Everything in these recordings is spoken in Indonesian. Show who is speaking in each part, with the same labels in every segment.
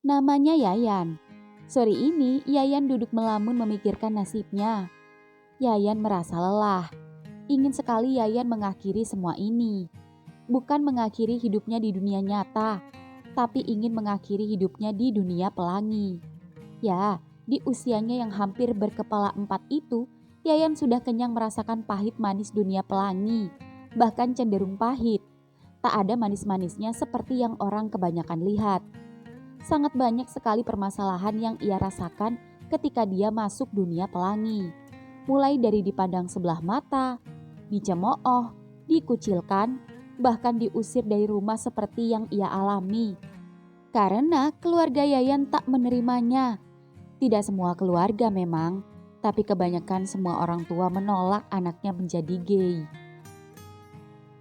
Speaker 1: Namanya Yayan. Sore ini Yayan duduk melamun memikirkan nasibnya. Yayan merasa lelah. Ingin sekali Yayan mengakhiri semua ini. Bukan mengakhiri hidupnya di dunia nyata, tapi ingin mengakhiri hidupnya di dunia pelangi. Ya, di usianya yang hampir berkepala 4 itu, Yayan sudah kenyang merasakan pahit manis dunia pelangi, bahkan cenderung pahit. Tak ada manis-manisnya seperti yang orang kebanyakan lihat. Sangat banyak sekali permasalahan yang ia rasakan ketika dia masuk dunia pelangi. Mulai dari dipandang sebelah mata, dicemooh, dikucilkan, bahkan diusir dari rumah seperti yang ia alami. Karena keluarga Yayan tak menerimanya. Tidak semua keluarga memang, tapi kebanyakan semua orang tua menolak anaknya menjadi gay.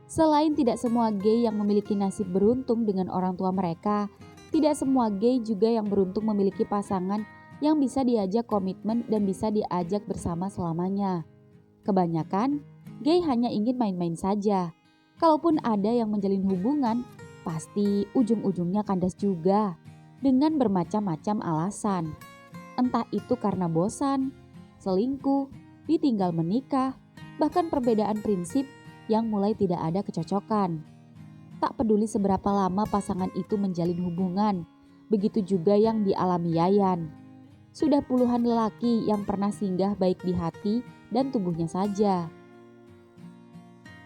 Speaker 1: Selain tidak semua gay yang memiliki nasib beruntung dengan orang tua mereka, tidak semua gay juga yang beruntung memiliki pasangan yang bisa diajak komitmen dan bisa diajak bersama selamanya. Kebanyakan, gay hanya ingin main-main saja. Kalaupun ada yang menjalin hubungan, pasti ujung-ujungnya kandas juga dengan bermacam-macam alasan. Entah itu karena bosan, selingkuh, ditinggal menikah, bahkan perbedaan prinsip yang mulai tidak ada kecocokan. Tak peduli seberapa lama pasangan itu menjalin hubungan, begitu juga yang dialami Yayan. Sudah puluhan lelaki yang pernah singgah baik di hati dan tubuhnya saja.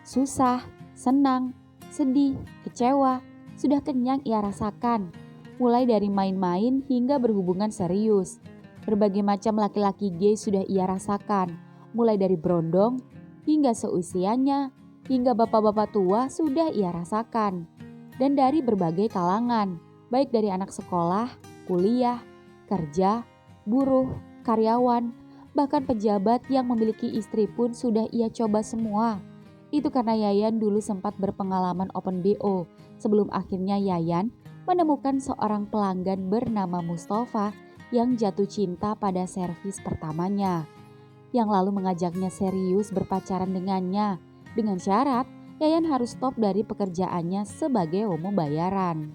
Speaker 1: Susah, senang, sedih, kecewa, sudah kenyang ia rasakan. Mulai dari main-main hingga berhubungan serius. Berbagai macam laki-laki gay sudah ia rasakan. Mulai dari berondong hingga seusianya, hingga bapak-bapak tua sudah ia rasakan. Dan dari berbagai kalangan, baik dari anak sekolah, kuliah, kerja, buruh, karyawan, bahkan pejabat yang memiliki istri pun sudah ia coba semua. Itu karena Yayan dulu sempat berpengalaman open BO sebelum akhirnya Yayan menemukan seorang pelanggan bernama Mustafa yang jatuh cinta pada servis pertamanya. Yang lalu mengajaknya serius berpacaran dengannya dengan syarat Yayan harus stop dari pekerjaannya sebagai homo bayaran.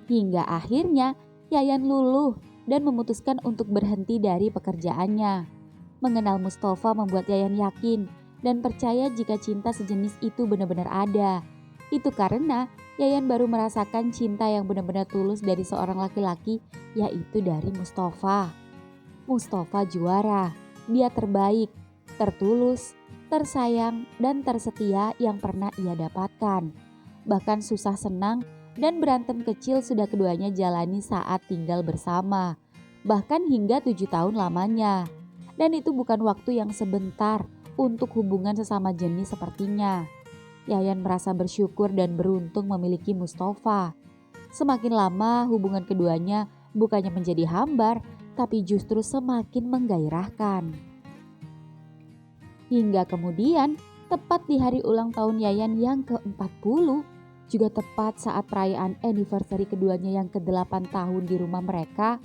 Speaker 1: Hingga akhirnya Yayan luluh dan memutuskan untuk berhenti dari pekerjaannya. Mengenal Mustafa membuat Yayan yakin dan percaya jika cinta sejenis itu benar-benar ada. Itu karena Yayan baru merasakan cinta yang benar-benar tulus dari seorang laki-laki, yaitu dari Mustafa. Mustafa juara, dia terbaik, tertulus, tersayang, dan tersetia yang pernah ia dapatkan. Bahkan susah senang dan berantem kecil sudah keduanya jalani saat tinggal bersama. Bahkan hingga 7 tahun lamanya. Dan itu bukan waktu yang sebentar untuk hubungan sesama jenis sepertinya. Yayan merasa bersyukur dan beruntung memiliki Mustafa. Semakin lama hubungan keduanya bukannya menjadi hambar, tapi justru semakin menggairahkan. Hingga kemudian, tepat di hari ulang tahun Yayan yang ke-40, juga tepat saat perayaan anniversary keduanya yang ke-8 tahun di rumah mereka,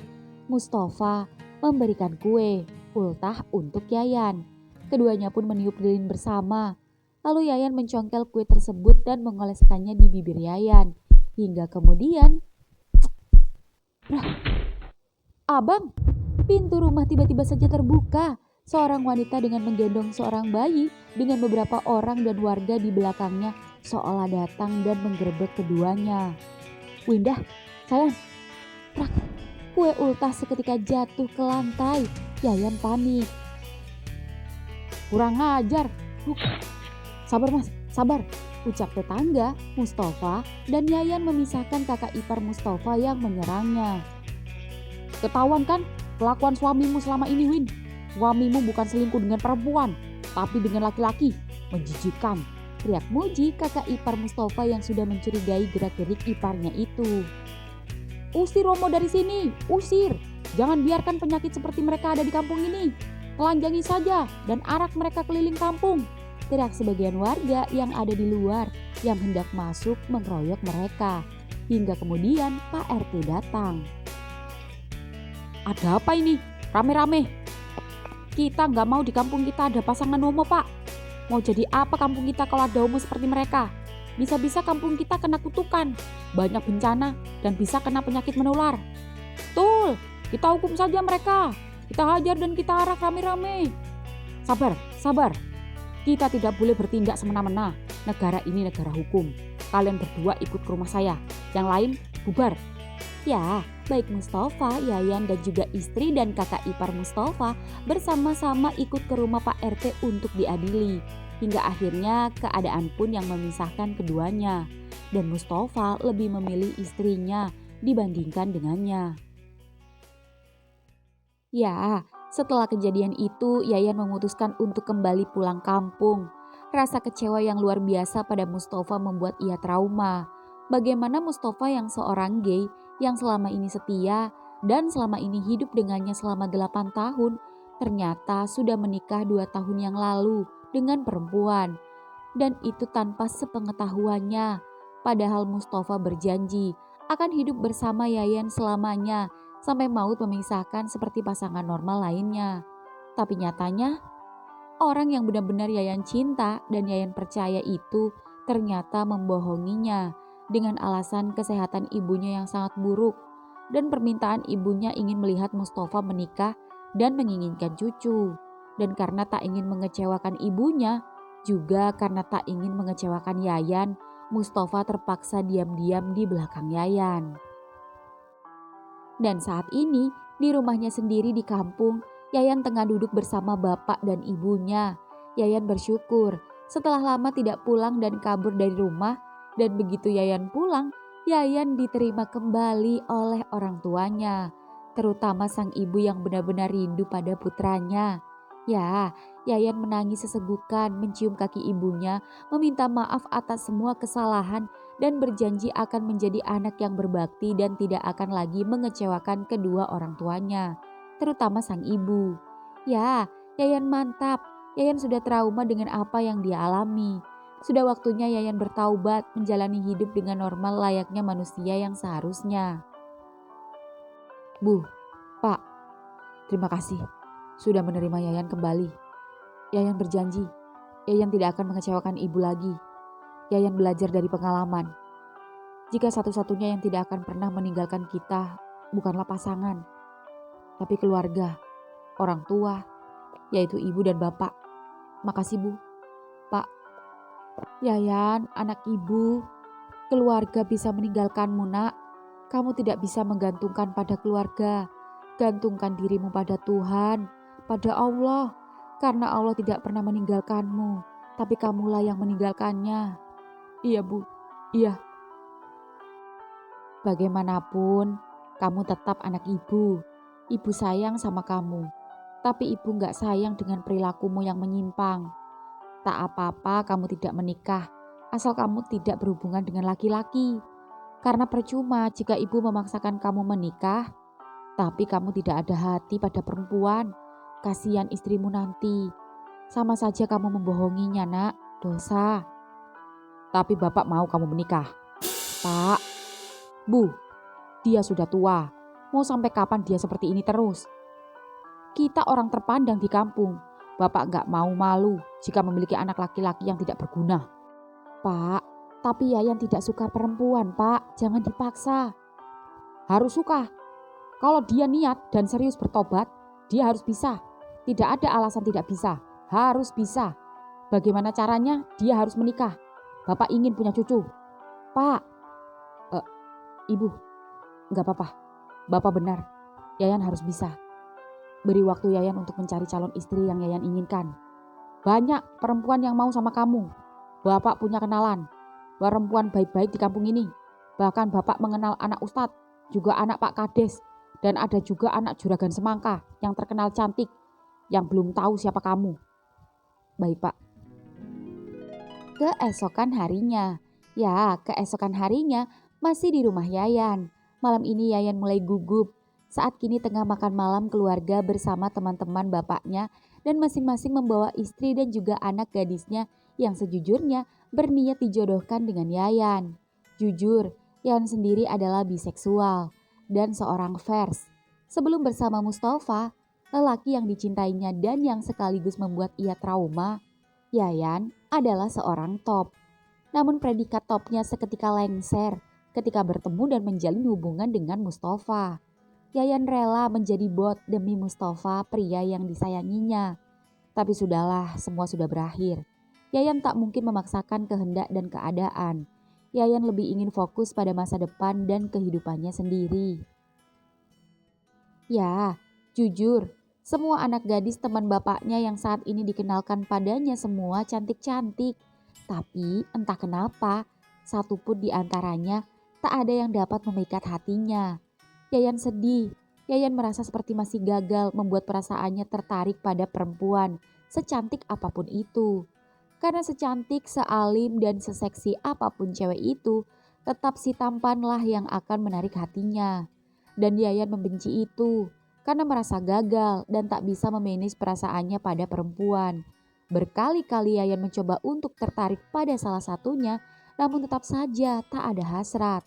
Speaker 1: Mustafa memberikan kue, ultah untuk Yayan. Keduanya pun meniup lilin bersama. Lalu Yayan mencongkel kue tersebut dan mengoleskannya di bibir Yayan. Hingga kemudian, "Abang!" Pintu rumah tiba-tiba saja terbuka. Seorang wanita dengan menggendong seorang bayi dengan beberapa orang dan warga di belakangnya seolah datang dan menggerebek keduanya. "Windah, sayang!" Prak! Kue ultah seketika jatuh ke lantai. Yayan panik. "Kurang ajar!" "Sabar mas, sabar!" ucap tetangga Mustafa, dan Yayan memisahkan kakak ipar Mustafa yang menyerangnya. "Ketahuan kan kelakuan suamimu selama ini, Win. Suamimu bukan selingkuh dengan perempuan, tapi dengan laki-laki. Menjijikan!" teriak Muji, kakak ipar Mustafa yang sudah mencurigai gerak-gerik iparnya itu. "Usir Romo dari sini, usir! Jangan biarkan penyakit seperti mereka ada di kampung ini. Telanjangi saja dan arak mereka keliling kampung!" teriak sebagian warga yang ada di luar yang hendak masuk mengeroyok mereka. Hingga kemudian Pak RT datang. "Ada apa ini? Rame-rame. Kita nggak mau di kampung kita ada pasangan homo, Pak. Mau jadi apa kampung kita kalau ada homo seperti mereka? Bisa-bisa kampung kita kena kutukan, banyak bencana, dan bisa kena penyakit menular. Betul, kita hukum saja mereka. Kita hajar dan kita arak rame-rame. Sabar, sabar. Kita tidak boleh bertindak semena-mena. Negara ini negara hukum. Kalian berdua ikut ke rumah saya. Yang lain bubar. Ya, baik Mustafa, Yayan dan juga istri dan kakak ipar Mustafa bersama-sama ikut ke rumah Pak RT untuk diadili. Hingga akhirnya keadaan pun yang memisahkan keduanya. Dan Mustafa lebih memilih istrinya dibandingkan dengannya. Ya, setelah kejadian itu Yayan memutuskan untuk kembali pulang kampung. Rasa kecewa yang luar biasa pada Mustafa membuat ia trauma. Bagaimana Mustafa yang seorang gay yang selama ini setia dan selama ini hidup dengannya selama 8 tahun, ternyata sudah menikah 2 tahun yang lalu dengan perempuan. Dan itu tanpa sepengetahuannya. Padahal Mustafa berjanji akan hidup bersama Yayan selamanya sampai maut memisahkan seperti pasangan normal lainnya. Tapi nyatanya orang yang benar-benar Yayan cinta dan Yayan percaya itu ternyata membohonginya dengan alasan kesehatan ibunya yang sangat buruk dan permintaan ibunya ingin melihat Mustafa menikah dan menginginkan cucu. Dan karena tak ingin mengecewakan ibunya, juga karena tak ingin mengecewakan Yayan, Mustafa terpaksa diam-diam di belakang Yayan. Dan saat ini di rumahnya sendiri di kampung, Yayan tengah duduk bersama bapak dan ibunya. Yayan bersyukur setelah lama tidak pulang dan kabur dari rumah, dan begitu Yayan pulang, Yayan diterima kembali oleh orang tuanya, terutama sang ibu yang benar-benar rindu pada putranya. Ya, Yayan menangis sesegukan mencium kaki ibunya, meminta maaf atas semua kesalahan dan berjanji akan menjadi anak yang berbakti dan tidak akan lagi mengecewakan kedua orang tuanya, terutama sang ibu. Ya, Yayan mantap. Yayan sudah trauma dengan apa yang dia alami. Sudah waktunya Yayan bertaubat, menjalani hidup dengan normal layaknya manusia yang seharusnya. Bu, Pak, terima kasih sudah menerima Yayan kembali. Yayan berjanji, Yayan tidak akan mengecewakan ibu lagi. Yayan belajar dari pengalaman. Jika satu-satunya yang tidak akan pernah meninggalkan kita bukanlah pasangan, tapi keluarga, orang tua, yaitu ibu dan bapak. Makasih Bu, Pak. Yayan, anak ibu, keluarga bisa meninggalkanmu nak. Kamu tidak bisa menggantungkan pada keluarga. Gantungkan dirimu pada Tuhan, pada Allah. Karena Allah tidak pernah meninggalkanmu, tapi kamulah yang meninggalkannya. Iya Bu, iya. Bagaimanapun, kamu tetap anak ibu. Ibu sayang sama kamu, tapi ibu gak sayang dengan perilakumu yang menyimpang. Tak apa-apa kamu tidak menikah, asal kamu tidak berhubungan dengan laki-laki. Karena percuma jika ibu memaksakan kamu menikah, tapi kamu tidak ada hati pada perempuan. Kasihan istrimu nanti. Sama saja kamu membohonginya nak, dosa. Tapi bapak mau kamu menikah. Pak, Bu, dia sudah tua. Mau sampai kapan dia seperti ini terus? Kita orang terpandang di kampung. Bapak gak mau malu jika memiliki anak laki-laki yang tidak berguna. Pak, tapi Yayan tidak suka perempuan, Pak. Jangan dipaksa. Harus suka. Kalau dia niat dan serius bertobat, dia harus bisa. Tidak ada alasan tidak bisa. Harus bisa. Bagaimana caranya? Dia harus menikah. Bapak ingin punya cucu. Pak, Ibu, gak apa-apa. Bapak benar. Yayan harus bisa. Beri waktu Yayan untuk mencari calon istri yang Yayan inginkan. Banyak perempuan yang mau sama kamu. Bapak punya kenalan. Perempuan baik-baik di kampung ini. Bahkan bapak mengenal anak ustadz, juga anak Pak Kades. Dan ada juga anak juragan semangka yang terkenal cantik. Yang belum tahu siapa kamu. Baik Pak. Keesokan harinya. Ya, keesokan harinya masih di rumah Yayan. Malam ini Yayan mulai gugup. Saat kini tengah makan malam keluarga bersama teman-teman bapaknya dan masing-masing membawa istri dan juga anak gadisnya yang sejujurnya berniat dijodohkan dengan Yayan. Jujur, Yayan sendiri adalah biseksual dan seorang vers. Sebelum bersama Mustafa, lelaki yang dicintainya dan yang sekaligus membuat ia trauma, Yayan adalah seorang top. Namun predikat topnya seketika lengser ketika bertemu dan menjalin hubungan dengan Mustafa. Yayan rela menjadi bot demi Mustafa, pria yang disayanginya. Tapi sudahlah, semua sudah berakhir. Yayan tak mungkin memaksakan kehendak dan keadaan. Yayan lebih ingin fokus pada masa depan dan kehidupannya sendiri. Ya, jujur, semua anak gadis teman bapaknya yang saat ini dikenalkan padanya semua cantik-cantik. Tapi entah kenapa, satu pun di antaranya tak ada yang dapat memikat hatinya. Yayan sedih. Yayan merasa seperti masih gagal membuat perasaannya tertarik pada perempuan, secantik apapun itu. Karena secantik, sealim, dan seseksi apapun cewek itu, tetap si tampanlah yang akan menarik hatinya. Dan Yayan membenci itu, karena merasa gagal dan tak bisa memanage perasaannya pada perempuan. Berkali-kali Yayan mencoba untuk tertarik pada salah satunya, namun tetap saja tak ada hasrat.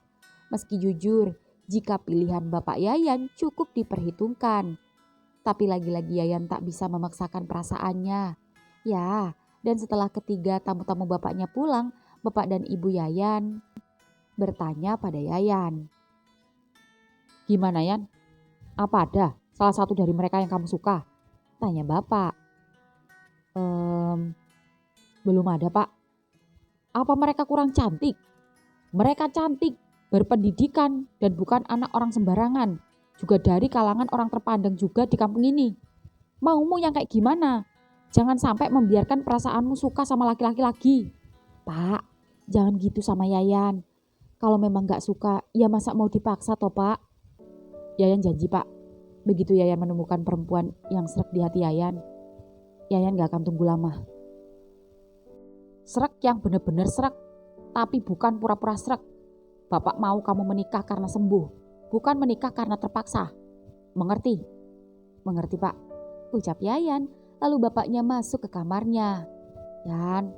Speaker 1: Meski jujur, jika pilihan Bapak Yayan cukup diperhitungkan. Tapi lagi-lagi Yayan tak bisa memaksakan perasaannya. Ya, dan setelah ketiga tamu-tamu bapaknya pulang, Bapak dan Ibu Yayan bertanya pada Yayan. Gimana Yan? Apa ada salah satu dari mereka yang kamu suka? Tanya Bapak. Belum ada Pak. Apa mereka kurang cantik? Mereka cantik, berpendidikan, dan bukan anak orang sembarangan. Juga dari kalangan orang terpandang juga di kampung ini. Maumu yang kayak gimana? Jangan sampai membiarkan perasaanmu suka sama laki-laki lagi. Pak, jangan gitu sama Yayan. Kalau memang gak suka, ya masa mau dipaksa toh Pak? Yayan janji Pak. Begitu Yayan menemukan perempuan yang srek di hati Yayan, Yayan gak akan tunggu lama. Srek yang bener-bener srek, tapi bukan pura-pura srek. Bapak mau kamu menikah karena sembuh, bukan menikah karena terpaksa. Mengerti? Mengerti Pak, ucap Yayan, lalu bapaknya masuk ke kamarnya. Yan,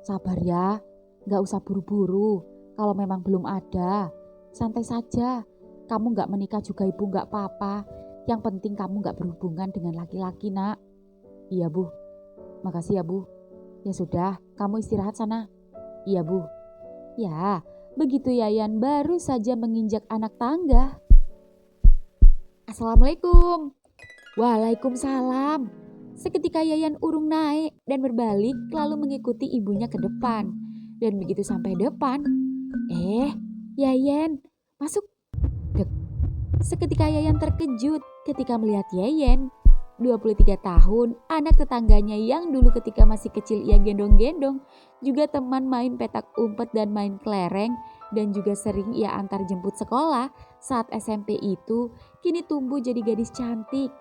Speaker 1: sabar ya, gak usah buru-buru. Kalau memang belum ada, santai saja. Kamu gak menikah juga ibu gak apa-apa. Yang penting kamu gak berhubungan dengan laki-laki nak. Iya bu, makasih ya bu. Ya sudah, kamu istirahat sana. Iya bu. Ya, begitu Yayan baru saja menginjak anak tangga. Assalamualaikum. Waalaikumsalam. Seketika Yayan urung naik dan berbalik lalu mengikuti ibunya ke depan. Dan begitu sampai depan, Yayan, masuk. Dek. Seketika Yayan terkejut ketika melihat Yayan, 23 tahun, anak tetangganya yang dulu ketika masih kecil ia gendong-gendong, juga teman main petak umpet dan main kelereng, dan juga sering ia antar jemput sekolah saat SMP itu, kini tumbuh jadi gadis cantik.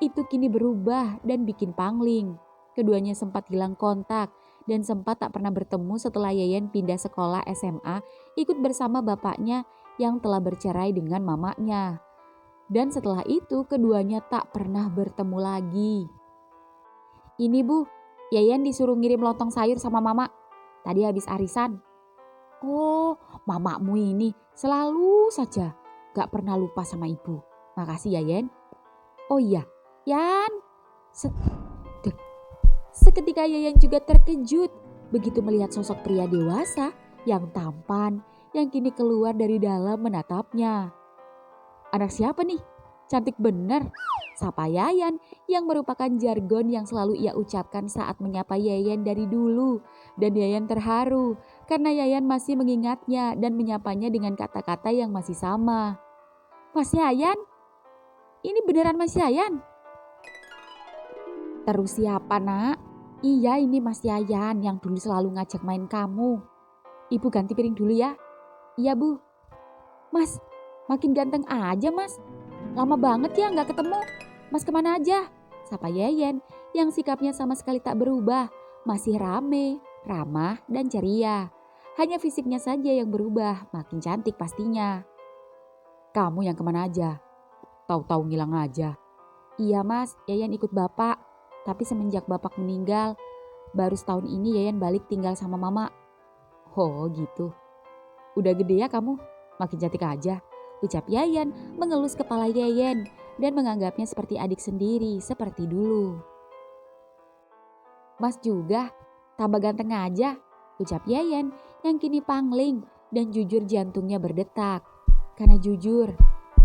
Speaker 1: Itu kini berubah dan bikin pangling. Keduanya sempat hilang kontak dan sempat tak pernah bertemu setelah Yayan pindah sekolah SMA ikut bersama bapaknya yang telah bercerai dengan mamanya. Dan setelah itu keduanya tak pernah bertemu lagi. Ini bu, Yayan disuruh ngirim lontong sayur sama mama. Tadi habis arisan. Oh, mamamu ini selalu saja gak pernah lupa sama ibu. Makasih Yayan. Oh iya, Yan. Seketika Yayan juga terkejut begitu melihat sosok pria dewasa yang tampan yang kini keluar dari dalam menatapnya. Anak siapa nih? Cantik bener, sapa Yayan yang merupakan jargon yang selalu ia ucapkan saat menyapa Yayan dari dulu. Dan Yayan terharu karena Yayan masih mengingatnya dan menyapanya dengan kata-kata yang masih sama. Mas Yayan? Ini beneran Mas Yayan? Terus siapa nak? Iya ini Mas Yayan yang dulu selalu ngajak main kamu. Ibu ganti piring dulu ya. Iya bu. Mas, makin ganteng aja mas. Lama banget ya gak ketemu. Mas kemana aja? Sapa Yayan yang sikapnya sama sekali tak berubah. Masih rame, ramah dan ceria. Hanya fisiknya saja yang berubah, makin cantik pastinya. Kamu yang kemana aja? Tahu-tahu ngilang aja. Iya mas, Yayan ikut bapak. Tapi semenjak bapak meninggal, baru setahun ini Yayan balik tinggal sama mama. Oh gitu. Udah gede ya kamu? Makin cantik aja. Ucap Yayan mengelus kepala Yayan dan menganggapnya seperti adik sendiri seperti dulu. Mas juga, tambah ganteng aja. Ucap Yayan yang kini pangling dan jujur jantungnya berdetak. Karena jujur,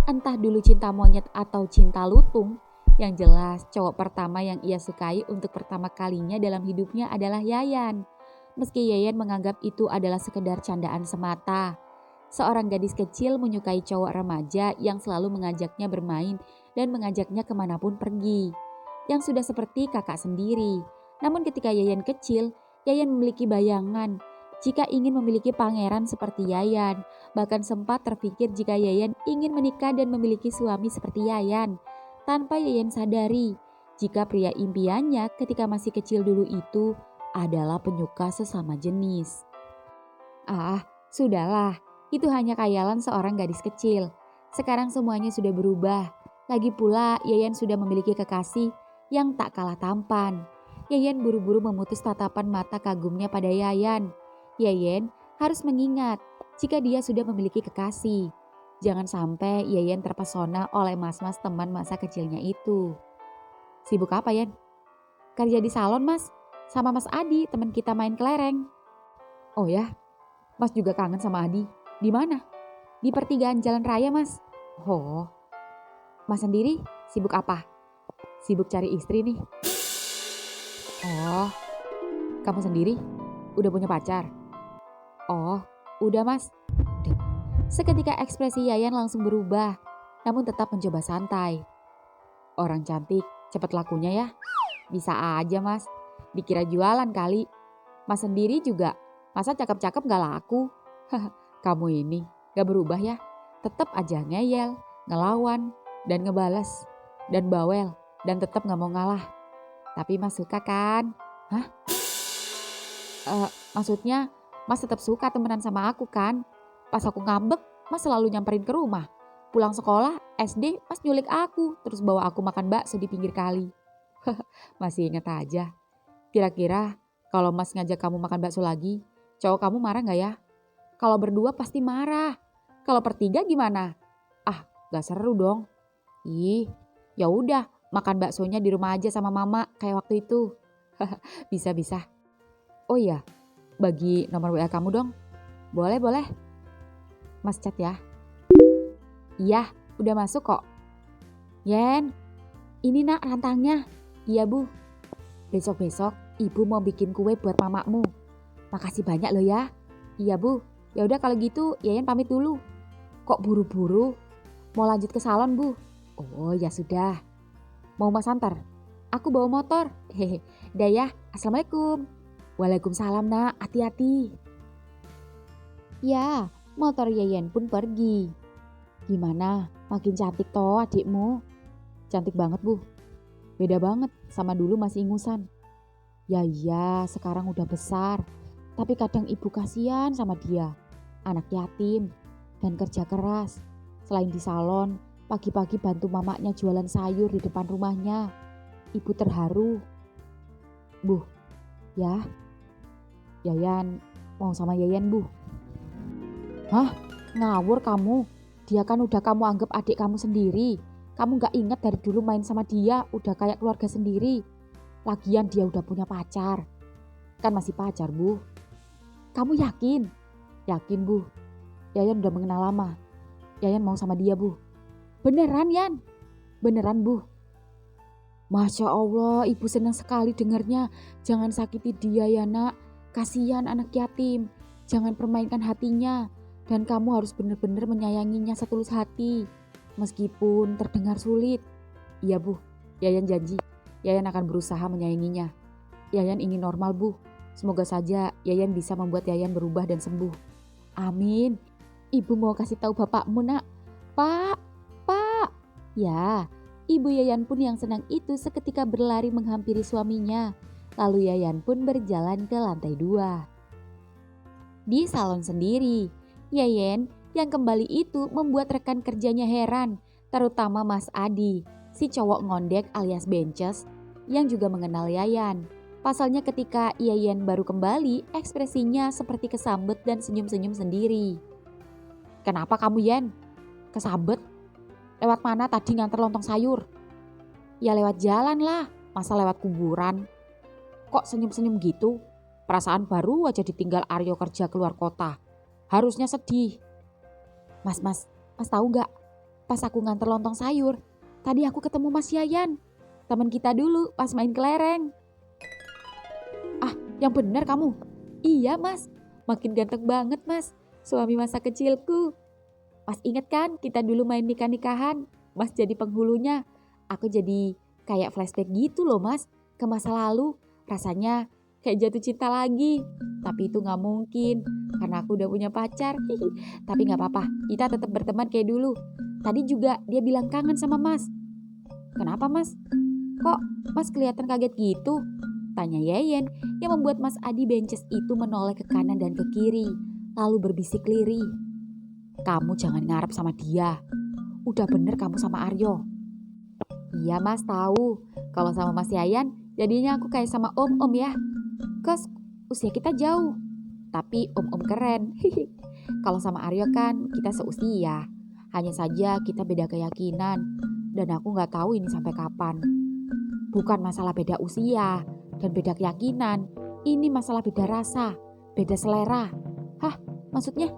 Speaker 1: entah dulu cinta monyet atau cinta lutung, yang jelas cowok pertama yang ia sukai untuk pertama kalinya dalam hidupnya adalah Yayan. Meski Yayan menganggap itu adalah sekedar candaan semata. Seorang gadis kecil menyukai cowok remaja yang selalu mengajaknya bermain dan mengajaknya kemanapun pergi. Yang sudah seperti kakak sendiri. Namun ketika Yayan kecil, Yayan memiliki bayangan jika ingin memiliki pangeran seperti Yayan. Bahkan sempat terpikir jika Yayan ingin menikah dan memiliki suami seperti Yayan. Tanpa Yayan sadari, jika pria impiannya ketika masih kecil dulu itu adalah penyuka sesama jenis. Ah, sudahlah, itu hanya khayalan seorang gadis kecil. Sekarang semuanya sudah berubah. Lagi pula Yayan sudah memiliki kekasih yang tak kalah tampan. Yayan buru-buru memutus tatapan mata kagumnya pada Yayan. Yayan harus mengingat jika dia sudah memiliki kekasih. Jangan sampai Yayan terpesona oleh mas-mas teman masa kecilnya itu. Sibuk apa, Yan? Kerja di salon, Mas. Sama Mas Adi, teman kita main kelereng. Oh ya, Mas juga kangen sama Adi. Di mana? Di pertigaan jalan raya, Mas. Oh, Mas sendiri sibuk apa? Sibuk cari istri nih. Oh, kamu sendiri udah punya pacar? Oh, udah Mas. Duh. Seketika ekspresi Yayan langsung berubah, namun tetap mencoba santai. Orang cantik cepat lakunya ya. Bisa aja Mas, dikira jualan kali. Mas sendiri juga, masa cakep-cakep gak laku? Kamu ini gak berubah ya, tetap aja ngeyel, ngelawan, dan ngebales, dan bawel, dan tetap gak mau ngalah. Tapi Mas suka kan? Hah? Maksudnya Mas tetap suka temenan sama aku kan? Pas aku ngambek, Mas selalu nyamperin ke rumah. Pulang sekolah, SD, Mas nyulik aku, terus bawa aku makan bakso di pinggir kali. Masih ingat aja. Kira-kira kalau Mas ngajak kamu makan bakso lagi, cowok kamu marah gak ya? Kalau berdua pasti marah. Kalau bertiga gimana? Ah, gak seru dong. Ih, ya udah, makan baksonya di rumah aja sama mama kayak waktu itu. Bisa-bisa. Oh iya, bagi nomor WA kamu dong. Boleh, boleh. Mas chat ya. Iya, udah masuk kok. Yen, ini nak rantangnya. Iya bu. Besok-besok ibu mau bikin kue buat mamamu. Makasih banyak loh ya. Iya bu. Ya udah kalau gitu Yayan pamit dulu. Kok buru-buru? Mau lanjut ke salon bu? Oh ya sudah. Mau mas antar? Aku bawa motor. Hehe. Dah ya. Assalamualaikum. Waalaikumsalam nak. Hati-hati. Ya, motor Yayan pun pergi. Gimana? Makin cantik toh adikmu? Cantik banget bu. Beda banget sama dulu masih ingusan. Ya iya, sekarang udah besar. Tapi kadang ibu kasihan sama dia. Anak yatim dan kerja keras. Selain di salon, pagi-pagi bantu mamanya jualan sayur di depan rumahnya. Ibu terharu. Bu, ya. Yayan, mau sama Yayan bu. Hah? Ngawur kamu. Dia kan udah kamu anggap adik kamu sendiri. Kamu gak ingat dari dulu main sama dia udah kayak keluarga sendiri. Lagian dia udah punya pacar. Kan masih pacar bu. Kamu yakin? Yakin bu. Yayan udah mengenal lama. Yayan mau sama dia bu. Beneran Yan? Beneran bu. Masya Allah, ibu senang sekali dengarnya. Jangan sakiti dia ya nak. Kasihan anak yatim. Jangan permainkan hatinya. Dan kamu harus benar-benar menyayanginya setulus hati. Meskipun terdengar sulit. Iya bu, Yayan janji. Yayan akan berusaha menyayanginya. Yayan ingin normal bu. Semoga saja Yayan bisa membuat Yayan berubah dan sembuh. Amin. Ibu mau kasih tahu bapakmu nak. Pak, pak. Ya, ibu Yayan pun yang senang itu seketika berlari menghampiri suaminya. Lalu Yayan pun berjalan ke lantai 2. Di salon sendiri, Yayan yang kembali itu membuat rekan kerjanya heran, terutama Mas Adi, si cowok ngondek alias bences yang juga mengenal Yayan. Pasalnya ketika Yayan baru kembali, ekspresinya seperti kesambet dan senyum-senyum sendiri. Kenapa kamu Yan? Kesambet? Lewat mana tadi nganter lontong sayur? Ya lewat jalan lah, masa lewat kuburan? Kok senyum-senyum gitu? Perasaan baru aja ditinggal Aryo kerja keluar kota. Harusnya sedih. Mas tahu gak? Pas aku nganter lontong sayur, tadi aku ketemu Mas Yayan. Teman kita dulu pas main kelereng. Ah, yang benar kamu? Iya mas, makin ganteng banget mas. Suami masa kecilku. Mas inget kan kita dulu main nikah-nikahan? Mas jadi penghulunya. Aku jadi kayak flashback gitu loh mas. Ke masa lalu. Rasanya kayak jatuh cinta lagi. Tapi itu gak mungkin. Karena aku udah punya pacar. Tapi gak apa-apa. Kita tetap berteman kayak dulu. Tadi juga dia bilang kangen sama mas. Kenapa mas? Kok mas kelihatan kaget gitu? Tanya Yayan yang membuat Mas Adi Bences itu menoleh ke kanan dan ke kiri. Lalu berbisik lirih. Kamu jangan ngarep sama dia. Udah bener kamu sama Aryo. Iya mas tahu. Kalau sama Mas Yayan jadinya aku kayak sama om-om ya. Kos usia kita jauh. Tapi om-om keren. Kalau sama Aryo kan kita seusia. Hanya saja kita beda keyakinan. Dan aku gak tahu ini sampai kapan. Bukan masalah beda usia dan beda keyakinan. Ini masalah beda rasa, beda selera. Hah, maksudnya?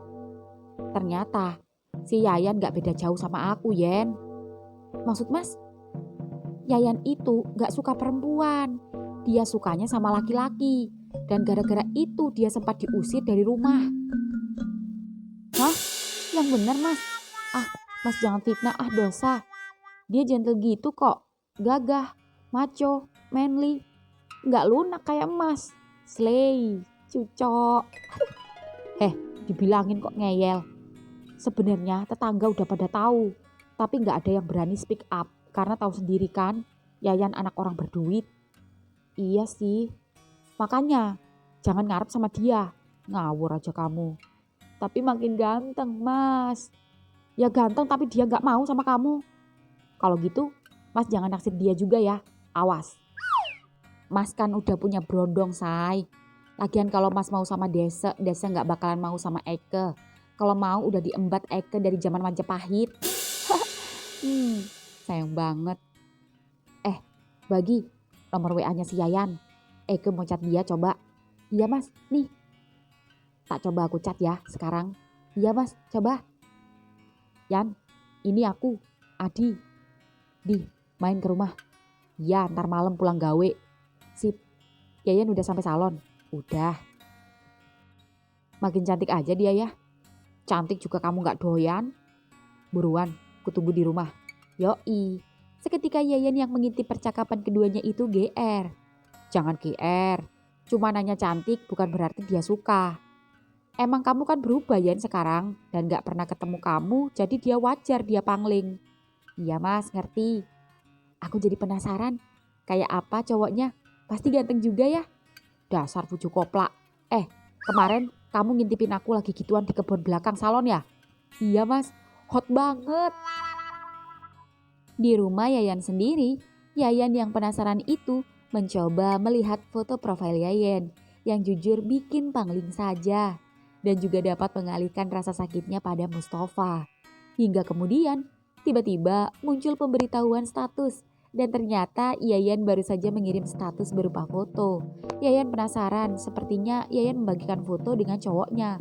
Speaker 1: Ternyata si Yayan gak beda jauh sama aku, Yen. Maksud mas? Yayan itu gak suka perempuan. Dia sukanya sama laki-laki. Dan gara-gara itu dia sempat diusir dari rumah. Hah? Yang benar mas? Ah, mas jangan fitnah dosa. Dia gentle gitu kok. Gagah, macho, manly. Gak lunak kayak emas. Slay, cucok. Dibilangin kok ngeyel. Sebenarnya tetangga udah pada tahu. Tapi gak ada yang berani speak up. Karena tahu sendiri kan, Yayan anak orang berduit. Iya sih. Makanya, jangan ngarep sama dia. Ngawur aja kamu. Tapi makin ganteng mas. Ya ganteng tapi dia gak mau sama kamu. Kalau gitu, mas jangan naksir dia juga ya. Awas. Mas kan udah punya brondong, say. Lagian kalau mas mau sama Desa gak bakalan mau sama Eke. Kalau mau udah diembat Eke dari zaman Majapahit. Sayang banget. Bagi nomor WA-nya si Yayan. Eke mau chat dia coba. Iya mas, nih. Tak coba aku chat ya sekarang. Iya mas, coba. Yan, ini aku, Adi. Di, main ke rumah. Ya, ntar malam pulang gawe. Sip. Yayan udah sampai salon? Udah. Makin cantik aja dia ya. Cantik juga kamu gak doyan. Buruan, kutunggu di rumah. Yoi. Seketika Yayan yang mengintip percakapan keduanya itu GR. Jangan GR. Cuma nanya cantik bukan berarti dia suka. Emang kamu kan berubah Yan sekarang. Dan gak pernah ketemu kamu jadi dia wajar dia pangling. Iya mas, ngerti. Aku jadi penasaran, kayak apa cowoknya? Pasti ganteng juga ya? Dasar bujuk koplak. Kemarin kamu ngintipin aku lagi gituan di kebun belakang salon ya? Iya mas, hot banget. Di rumah Yayan sendiri, Yayan yang penasaran itu mencoba melihat foto profil Yayan yang jujur bikin pangling saja. Dan juga dapat mengalihkan rasa sakitnya pada Mustafa. Hingga kemudian tiba-tiba muncul pemberitahuan status dan ternyata Yayan baru saja mengirim status berupa foto. Yayan penasaran, sepertinya Yayan membagikan foto dengan cowoknya.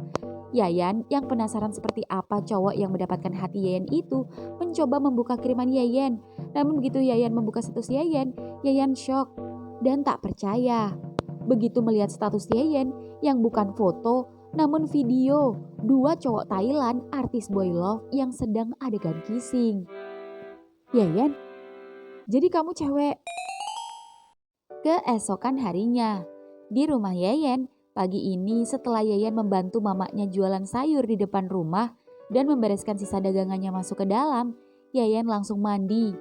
Speaker 1: Yayan yang penasaran seperti apa cowok yang mendapatkan hati Yayan itu mencoba membuka kiriman Yayan. Namun begitu Yayan membuka status Yayan, Yayan shock dan tak percaya. Begitu melihat status Yayan yang bukan foto namun video dua cowok Thailand artis boy love yang sedang adegan kissing. Yayan, jadi kamu cewek? Keesokan harinya, di rumah Yayan, pagi ini setelah Yayan membantu mamanya jualan sayur di depan rumah dan membereskan sisa dagangannya masuk ke dalam, Yayan langsung mandi.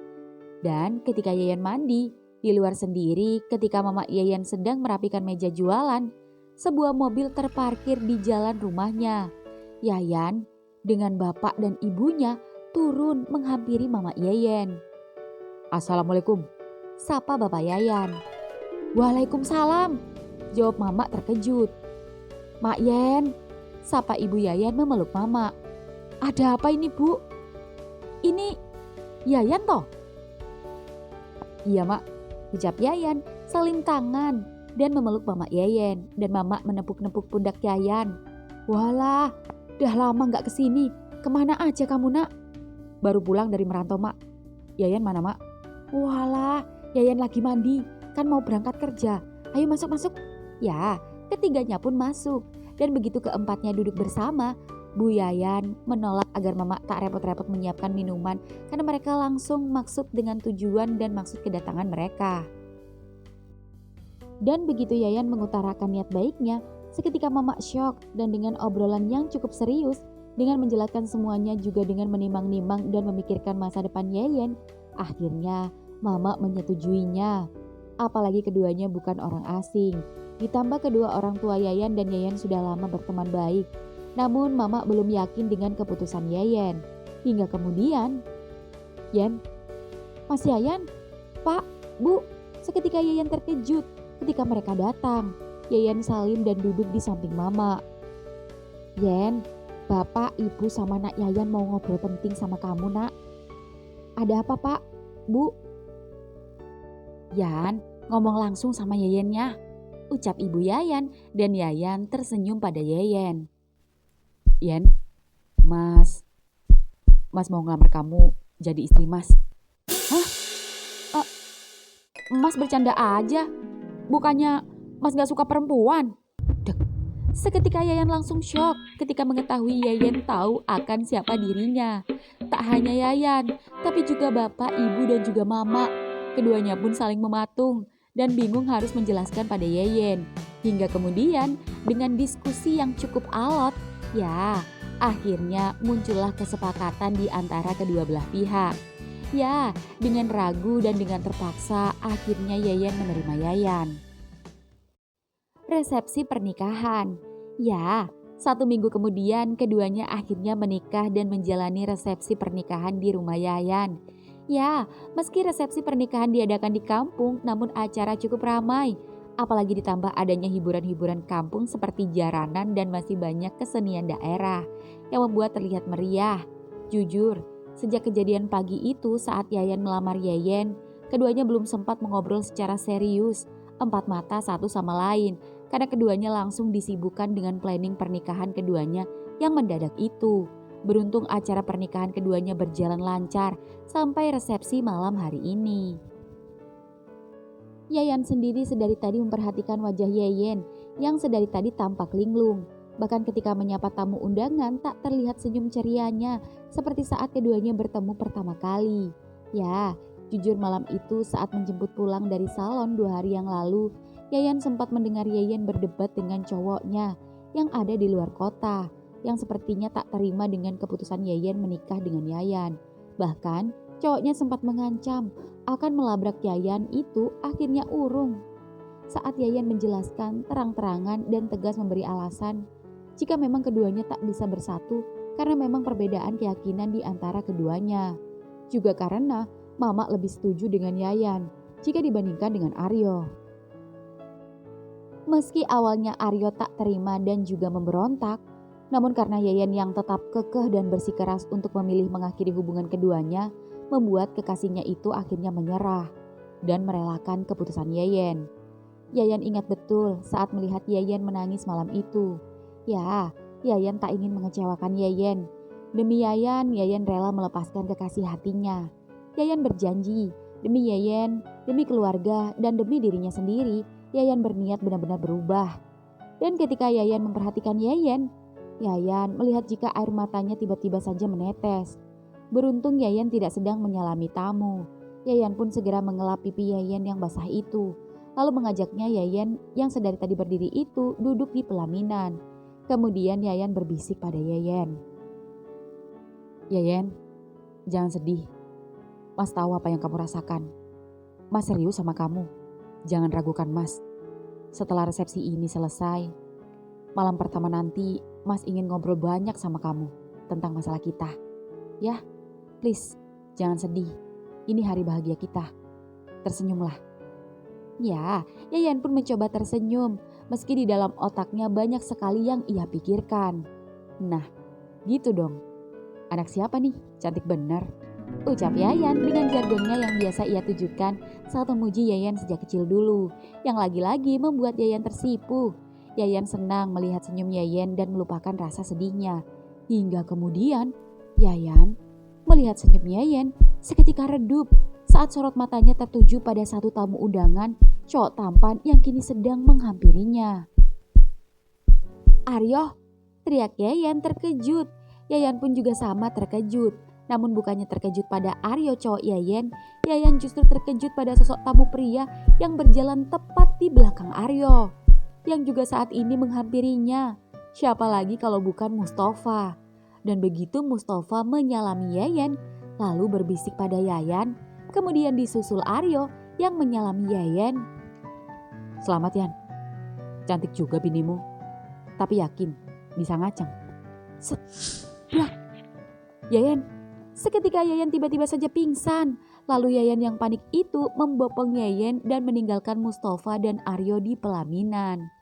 Speaker 1: Dan ketika Yayan mandi, di luar sendiri ketika mama Yayan sedang merapikan meja jualan, sebuah mobil terparkir di jalan rumahnya. Yayan dengan bapak dan ibunya turun menghampiri mama Yayan. Assalamualaikum, sapa bapak Yayan. Waalaikumsalam, jawab mama terkejut. Mak Yen, sapa ibu Yayan memeluk mama. Ada apa ini bu? Ini Yayan toh? Iya mak, ucap Yayan salim tangan. dan memeluk Mama Yayan, dan Mama menepuk-nepuk pundak Yayan. "Walah, udah lama gak kesini. Kemana aja kamu, Nak?" "Baru pulang dari merantau, Mak." "Yayan mana, Mak?" "Walah, Yayan lagi mandi, kan mau berangkat kerja. Ayo masuk-masuk." Ya, ketiganya pun masuk. Dan begitu keempatnya duduk bersama, Bu Yayan menolak agar Mama tak repot-repot menyiapkan minuman karena mereka langsung maksud dengan tujuan dan maksud kedatangan mereka. Dan begitu Yayan mengutarakan niat baiknya, seketika Mama syok dan dengan obrolan yang cukup serius, dengan menjelaskan semuanya juga dengan menimang-nimang dan memikirkan masa depan Yayan, akhirnya Mama menyetujuinya. Apalagi keduanya bukan orang asing, ditambah kedua orang tua Yayan dan Yayan sudah lama berteman baik. Namun Mama belum yakin dengan keputusan Yayan. Hingga kemudian, "Yan, Mas Yayan, Pak, Bu," seketika Yayan terkejut ketika mereka datang. Yayan salim dan duduk di samping Mama. "Yan, Bapak, Ibu sama Nak Yayan mau ngobrol penting sama kamu, Nak." "Ada apa, Pak, Bu?" "Yan, ngomong langsung sama Yayannya," ucap Ibu Yayan, dan Yayan tersenyum pada Yayan. "Yan, Mas mau ngelamar kamu jadi istri Mas." "Hah? Eh, Mas bercanda aja. Bukannya Mas gak suka perempuan?" Dek. Seketika Yayan langsung syok ketika mengetahui Yayan tahu akan siapa dirinya. Tak hanya Yayan, tapi juga Bapak, Ibu dan juga Mama. Keduanya pun saling mematung dan bingung harus menjelaskan pada Yayan. Hingga kemudian dengan diskusi yang cukup alot, ya akhirnya muncullah kesepakatan di antara kedua belah pihak. Ya, dengan ragu dan dengan terpaksa akhirnya Yayan menerima Yayan. Resepsi pernikahan. Ya, 1 minggu kemudian keduanya akhirnya menikah dan menjalani resepsi pernikahan di rumah Yayan. Ya, meski resepsi pernikahan diadakan di kampung, namun acara cukup ramai. Apalagi ditambah adanya hiburan-hiburan kampung seperti jaranan dan masih banyak kesenian daerah yang membuat terlihat meriah. Jujur, sejak kejadian pagi itu saat Yayan melamar Yayan, keduanya belum sempat mengobrol secara serius, empat mata satu sama lain, karena keduanya langsung disibukkan dengan planning pernikahan keduanya yang mendadak itu. Beruntung acara pernikahan keduanya berjalan lancar sampai resepsi malam hari ini. Yayan sendiri sedari tadi memperhatikan wajah Yayan yang sedari tadi tampak linglung. Bahkan ketika menyapa tamu undangan tak terlihat senyum cerianya seperti saat keduanya bertemu pertama kali. Ya, jujur malam itu saat menjemput pulang dari salon 2 hari yang lalu, Yayan sempat mendengar Yayan berdebat dengan cowoknya yang ada di luar kota, yang sepertinya tak terima dengan keputusan Yayan menikah dengan Yayan. Bahkan cowoknya sempat mengancam akan melabrak Yayan, itu akhirnya urung. Saat Yayan menjelaskan terang-terangan dan tegas memberi alasan jika memang keduanya tak bisa bersatu karena memang perbedaan keyakinan di antara keduanya. Juga karena Mama lebih setuju dengan Yayan jika dibandingkan dengan Aryo. Meski awalnya Aryo tak terima dan juga memberontak, namun karena Yayan yang tetap kekeh dan bersikeras untuk memilih mengakhiri hubungan keduanya, membuat kekasihnya itu akhirnya menyerah dan merelakan keputusan Yayan. Yayan ingat betul saat melihat Yayan menangis malam itu. Ya, Yayan tak ingin mengecewakan Yayan. Demi Yayan, Yayan rela melepaskan kekasih hatinya. Yayan berjanji, demi Yayan, demi keluarga, dan demi dirinya sendiri, Yayan berniat benar-benar berubah. Dan ketika Yayan memperhatikan Yayan melihat jika air matanya tiba-tiba saja menetes. Beruntung Yayan tidak sedang menyalami tamu. Yayan pun segera mengelap pipi Yayan yang basah itu. Lalu mengajaknya Yayan yang sedari tadi berdiri itu duduk di pelaminan. Kemudian Yayan berbisik pada Yayan. "Yayan, jangan sedih. Mas tahu apa yang kamu rasakan. Mas serius sama kamu. Jangan ragukan Mas. Setelah resepsi ini selesai, malam pertama nanti Mas ingin ngobrol banyak sama kamu tentang masalah kita. Ya, please, jangan sedih. Ini hari bahagia kita. Tersenyumlah." Ya, Yayan pun mencoba tersenyum meski di dalam otaknya banyak sekali yang ia pikirkan. Nah, gitu dong. Anak siapa nih? Cantik bener. Ucap Yayan dengan jargonnya yang biasa ia tujukan saat memuji Yayan sejak kecil dulu, yang lagi-lagi membuat Yayan tersipu. Yayan senang melihat senyum Yayan dan melupakan rasa sedihnya. Hingga kemudian, Yayan melihat senyum Yayan seketika redup saat sorot matanya tertuju pada satu tamu undangan, cowok tampan yang kini sedang menghampirinya. "Aryo!" teriak Yayan terkejut. Yayan pun juga sama terkejut. Namun bukannya terkejut pada Aryo cowok Yayan justru terkejut pada sosok tamu pria yang berjalan tepat di belakang Aryo, yang juga saat ini menghampirinya. Siapa lagi kalau bukan Mustafa. Dan begitu Mustafa menyalami Yayan, lalu berbisik pada Yayan, kemudian disusul Aryo yang menyalami Yayan. "Selamat Yan, cantik juga binimu. Tapi yakin bisa ngaceng." Seblak. Yayan. Seketika Yayan tiba-tiba saja pingsan. Lalu Yayan yang panik itu membopong Yayan dan meninggalkan Mustafa dan Aryo di pelaminan.